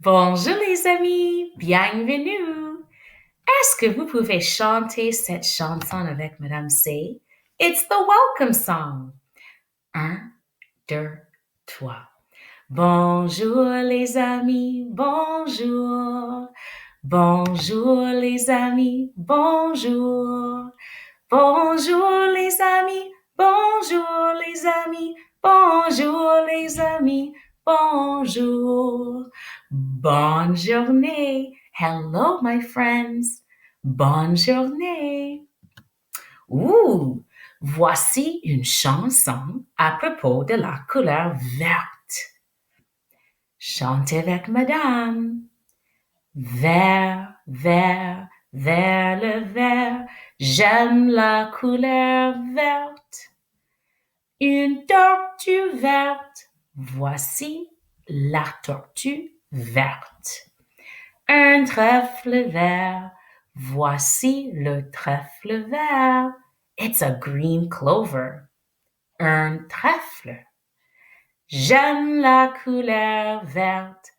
Bonjour les amis, bienvenue. Est-ce que vous pouvez chanter cette chanson avec Madame C? It's the welcome song. Un, deux, trois. Bonjour les amis, bonjour. Bonjour les amis, bonjour. Bonjour les amis, bonjour les amis, bonjour les amis, bonjour. Bonne journée. Hello my friends. Bonne journée. Voici une chanson à propos de la couleur verte. Chantez avec madame. Vert, vert, vert le vert, j'aime la couleur verte. Une tortue verte, voici la tortue verte. Un trèfle vert, voici le trèfle vert. It's a green clover. Un trèfle. J'aime la couleur verte.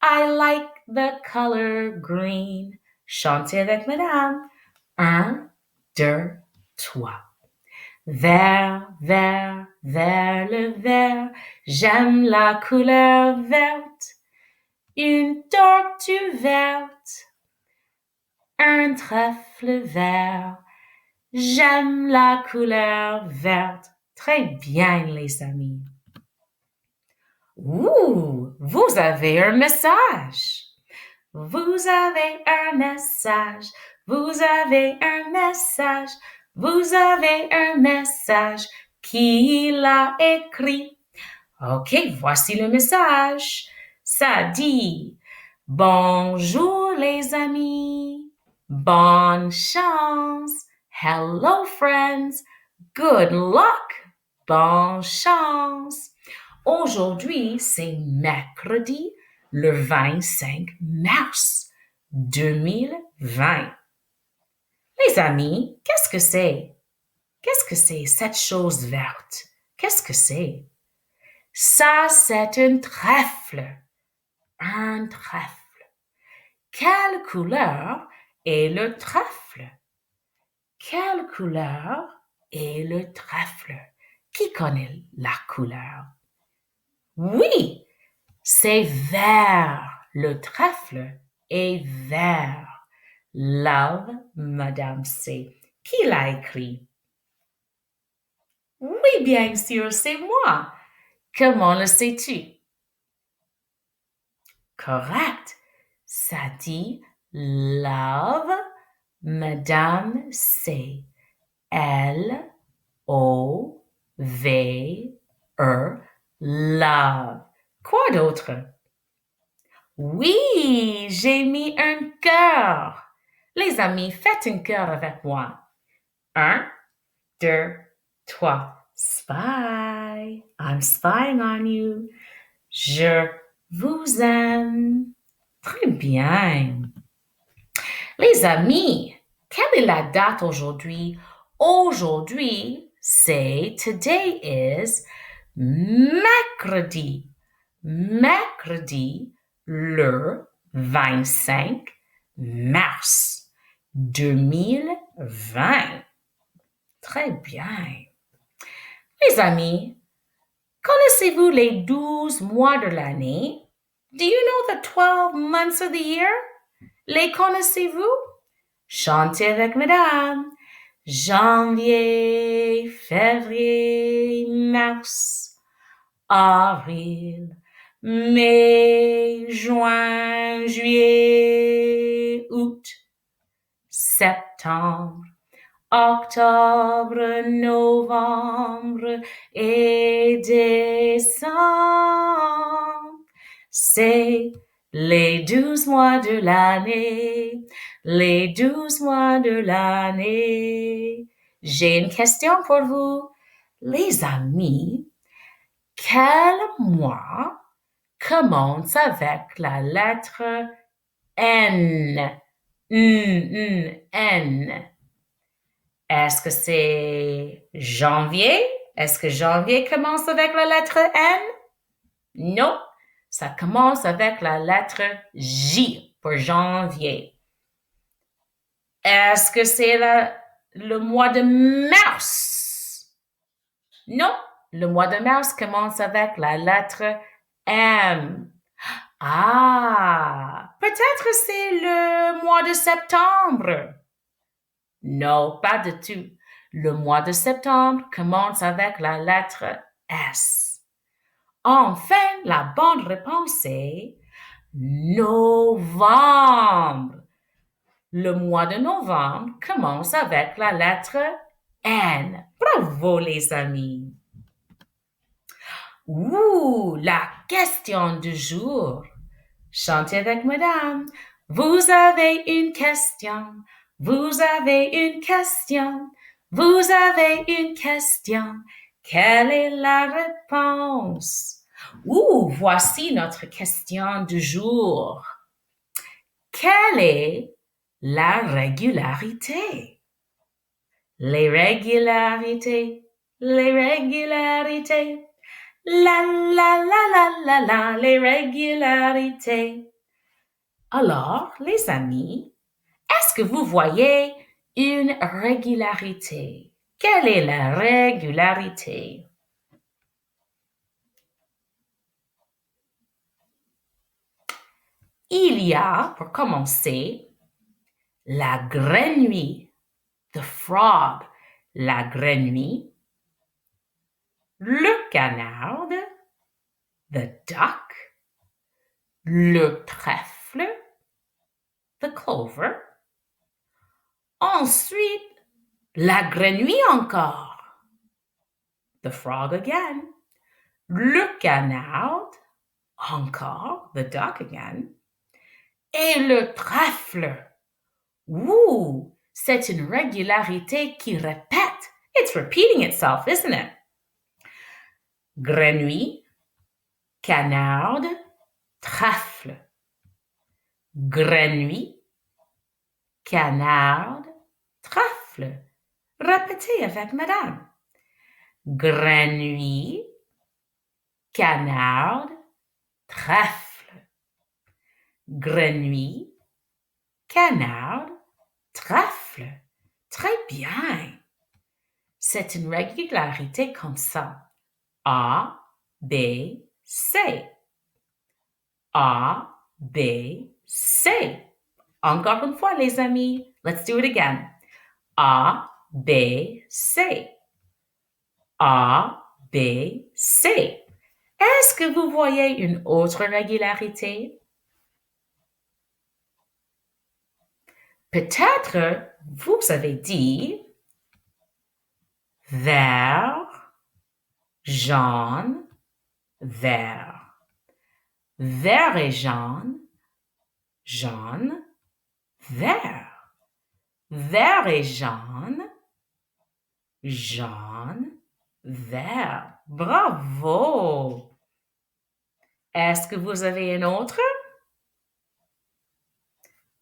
I like the color green. Chantez avec madame. Un, deux, trois. Vert, vert, vert le vert. J'aime la couleur verte. Une tortue verte. Un trèfle vert. J'aime la couleur verte. Très bien, les amis. Vous avez un message. Vous avez un message. Vous avez un message. Vous avez un message. Qui l'a écrit? OK, voici le message. Ça dit, bonjour les amis. Bonne chance. Hello friends. Good luck. Bonne chance. Aujourd'hui, c'est mercredi, le 25 mars 2020. Les amis, qu'est-ce que c'est? Qu'est-ce que c'est cette chose verte? Qu'est-ce que c'est? Ça, c'est un trèfle. Un trèfle. Quelle couleur est le trèfle? Quelle couleur est le trèfle? Qui connaît la couleur? Oui, c'est vert. Le trèfle est vert. Love, Madame C. Qui l'a écrit? Oui, bien sûr, c'est moi. Comment le sais-tu? Correct. Ça dit love, Madame C. L-O-V-E, love. Quoi d'autre? Oui, j'ai mis un cœur. Les amis, faites un cœur avec moi. Un, deux, trois. Spy. I'm spying on you. Je vous aime. Très bien. Les amis, quelle est la date aujourd'hui? Aujourd'hui, c'est today is mercredi. Mercredi, le 25 mars 2020. Très bien. Les amis, connaissez-vous les 12 mois de l'année? Do you know the 12 months of the year? Les connaissez-vous? Chantez avec madame. Janvier, février, mars, avril, mai, juin, juillet, août, septembre, octobre, novembre et décembre. C'est les 12 mois de l'année, les 12 mois de l'année. J'ai une question pour vous. Les amis, quel mois commence avec la lettre N? N. Est-ce que c'est janvier? Est-ce que janvier commence avec la lettre N? Non, Ça commence avec la lettre J pour janvier. Est-ce que c'est le mois de mars? Non, le mois de mars commence avec la lettre M. Ah, peut-être c'est le mois de septembre. Non, pas du tout. Le mois de septembre commence avec la lettre S. Enfin, la bonne réponse est novembre. Le mois de novembre commence avec la lettre N. Bravo les amis. Ouh, la question du jour. Chantez avec madame. Vous avez une question. Vous avez une question. Vous avez une question. Quelle est la réponse? Ouh, voici notre question du jour. Quelle est la régularité? Les régularités, les régularités. La la la la la la, les régularités. Alors, les amis, est-ce que vous voyez une régularité? Quelle est la régularité? Il y a, pour commencer, la grenouille, the frog, la grenouille, le canard, the duck, le trèfle, the clover. Ensuite, la grenouille encore, the frog again, le canard, encore, the duck again, et le trèfle. Ouh, c'est une régularité qui répète. It's repeating itself, isn't it? Grenouille, canard, trèfle. Grenouille, canard, trèfle. Répétez avec madame. Grenouille, canard, trèfle. Grenouille, canard, trèfle. Très bien. C'est une régularité comme ça. A, B, C. A, B, C. Encore une fois, les amis. Let's do it again. A, B, C. A, B, C. Est-ce que vous voyez une autre régularité? Peut-être vous avez dit vert, jaune, vert. Vert et jaune, jaune, vert. Vert et jaune, jaune, vert. Bravo! Est-ce que vous avez une autre?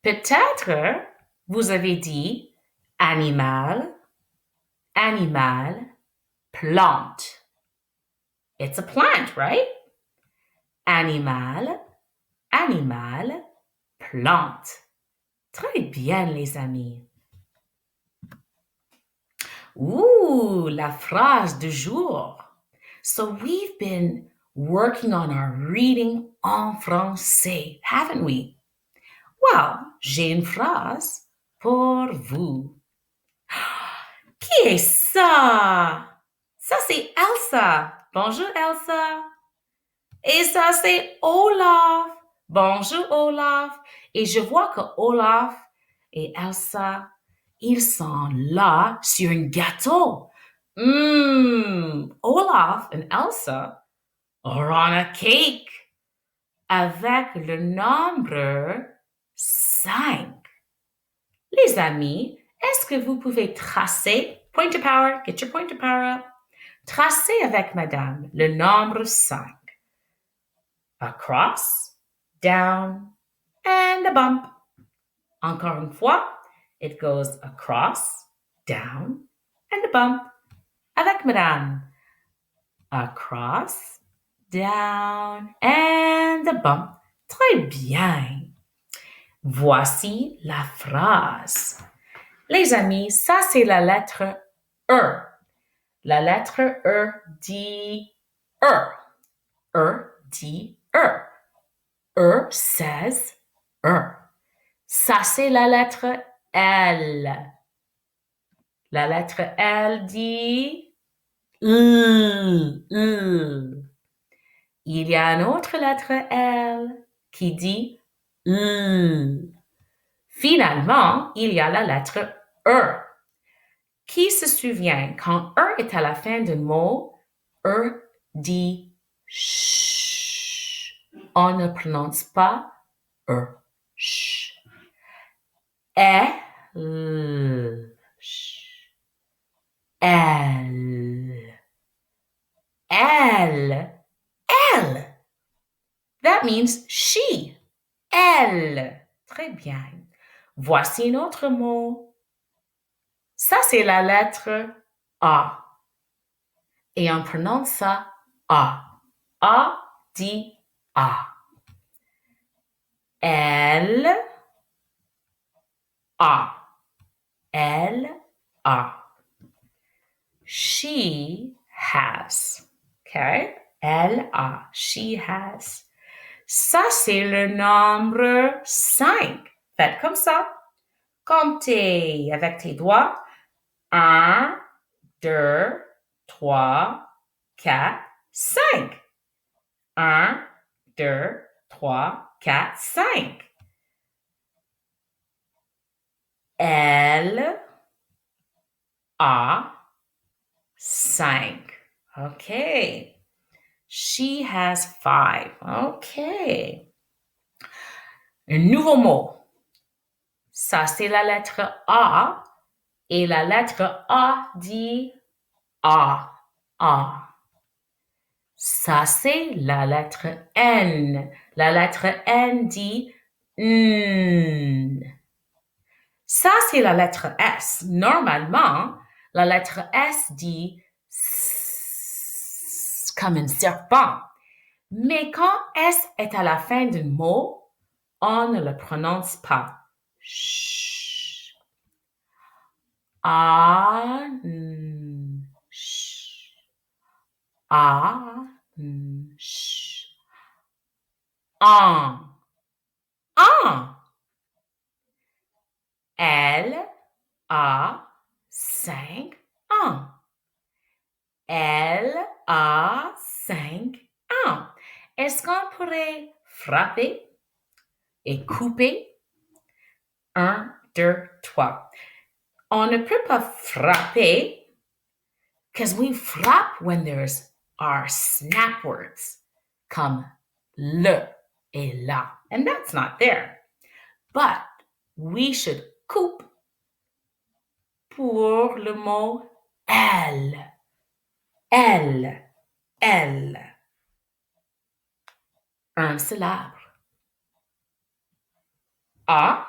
Peut-être vous avez dit animal, animal, plante. It's a plant, right? Animal, animal, plante. Très bien, les amis. Ooh, la phrase du jour. So we've been working on our reading en français, haven't we? Well, j'ai une phrase pour vous. Qui est ça? Ça, c'est Elsa. Bonjour, Elsa. Et ça, c'est Olaf. Bonjour, Olaf. Et je vois que Olaf et Elsa, ils sont là sur un gâteau. Olaf and Elsa are on a cake avec le nombre 5. Les amis, est-ce que vous pouvez tracer, point to power, get your point to power up, tracer avec madame le nombre 5. Across, down, and a bump. Encore une fois, it goes across, down, and a bump. Avec madame. Across, down, and a bump. Très bien. Voici la phrase. Les amis, ça c'est la lettre E. La lettre E dit E. E dit E. E says E. Ça c'est la lettre L. La lettre L dit L. Il y a une autre lettre L qui dit L. Finalement, il y a la lettre E. Qui se souvient quand E est à la fin d'un mot, E dit ch. On ne prononce pas E. Ch. L. L. L. L. That means she. Elle. Très bien. Voici un autre mot. Ça, c'est la lettre A. Et on prononce ça A. A dit A. Elle A. Elle A. She has. Okay? Elle a. She has. Ça, c'est le nombre 5. Faites comme ça. Comptez avec tes doigts. 1, 2, 3, 4, 5. 1, 2, 3, 4, 5. Elle a 5. Okay. She has 5. Okay. Un nouveau mot. Ça, c'est la lettre A. Et la lettre A dit A. A. Ça, c'est la lettre N. La lettre N dit N. Ça, c'est la lettre S. Normalement, la lettre S dit S comme un serpent. Mais quand S est à la fin d'un mot, on ne le prononce pas. Ch. A. Ch. A. Ch. En. En. Elle a 5 ans. Elle a 5 ans. Est-ce qu'on pourrait frapper et couper? 1, 2, 3. On ne peut pas frapper because we frappe when there's our snap words comme le et la. And that's not there. But we should coupe pour le mot elle. Elle. Elle. Un syllabe. A.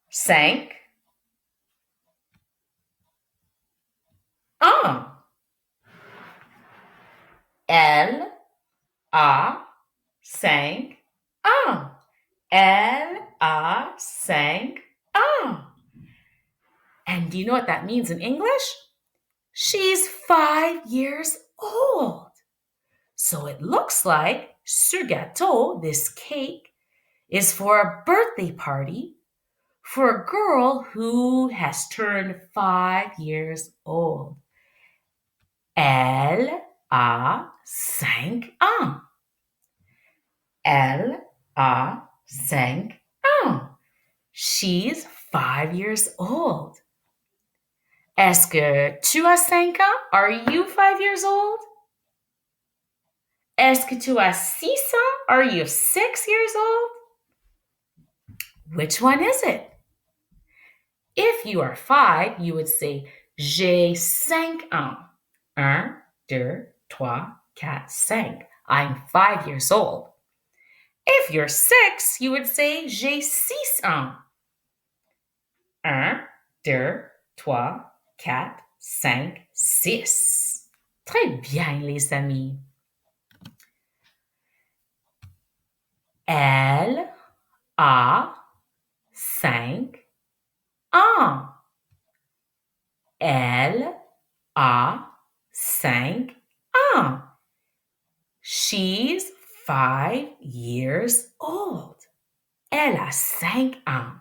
5. Un. Elle a 5 ans. Elle a 5 ans. And do you know what that means in English? She's 5 years old. So it looks like ce gâteau, this cake, is for a birthday party for a girl who has turned 5 years old. Elle a 5 ans. Elle a 5 ans. She's 5 years old. Est-ce que tu as 5 ans? Are you 5 years old? Est-ce que tu as 6 ans? Are you 6 years old? Which one is it? If you are 5, you would say j'ai 5 ans. 1, 2, 3, 4, 5. I'm 5 years old. If you're 6, you would say j'ai 6 ans. 1, 2, 3, 4, 5, 6. Très bien, les amis. Elle a 5 ans. Elle a 5 ans. She's 5 years old. Elle a 5 ans.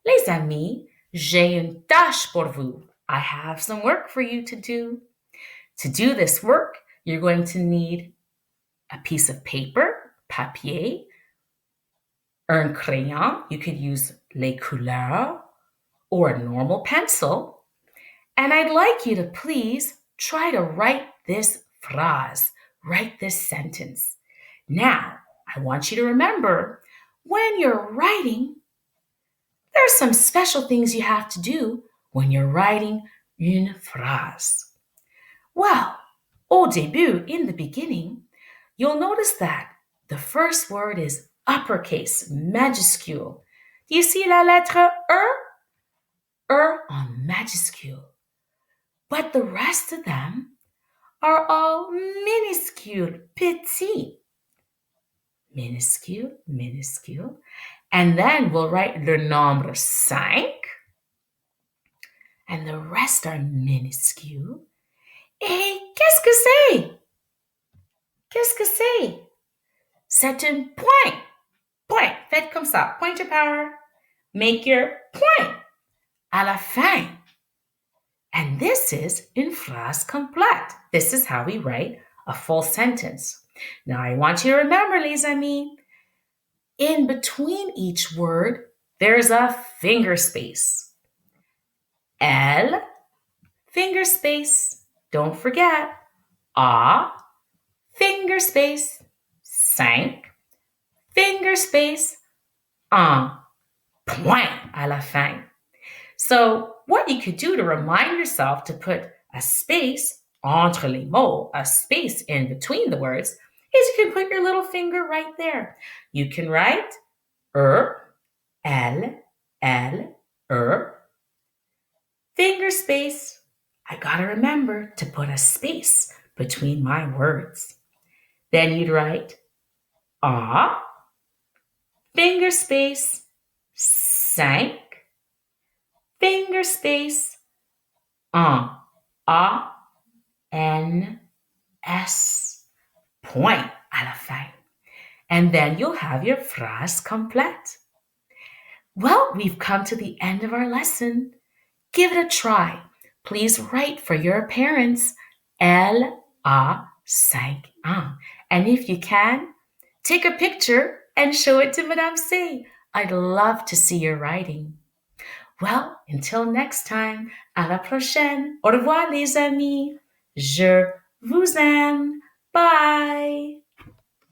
Les amis, j'ai une tâche pour vous. I have some work for you to do. To do this work, you're going to need a piece of paper, papier, un crayon. You could use les couleurs or a normal pencil. And I'd like you to please try to write this phrase, write this sentence. Now, I want you to remember when you're writing, there are some special things you have to do when you're writing une phrase. Well, au début, in the beginning, you'll notice that the first word is uppercase, majuscule. Do you see la lettre E en majuscule. But the rest of them are all minuscule, petit. Minuscule, minuscule. And then we'll write le nombre 5. And the rest are minuscule. Et qu'est-ce que c'est? Qu'est-ce que c'est? C'est un point. Point. Faites comme ça. Point your power. Make your point à la fin. And this is une phrase complète. This is how we write a full sentence. Now I want you to remember, les amis, in between each word, there's a finger space. Elle, finger space. Don't forget. A, finger space. 5, finger space. Un, point à la fin. So what you could do to remind yourself to put a space entre les mots, a space in between the words, is you can put your little finger right there. You can write elle, finger space. I gotta remember to put a space between my words. Then you'd write a, finger space, 5, finger space, un, A, N, S, point à la fin. And then you'll have your phrase complète. Well, we've come to the end of our lesson. Give it a try. Please write for your parents. Elle a 5 ans. And if you can, take a picture and show it to Madame C. I'd love to see your writing. Well, until next time, à la prochaine. Au revoir, les amis. Je vous aime. Bye.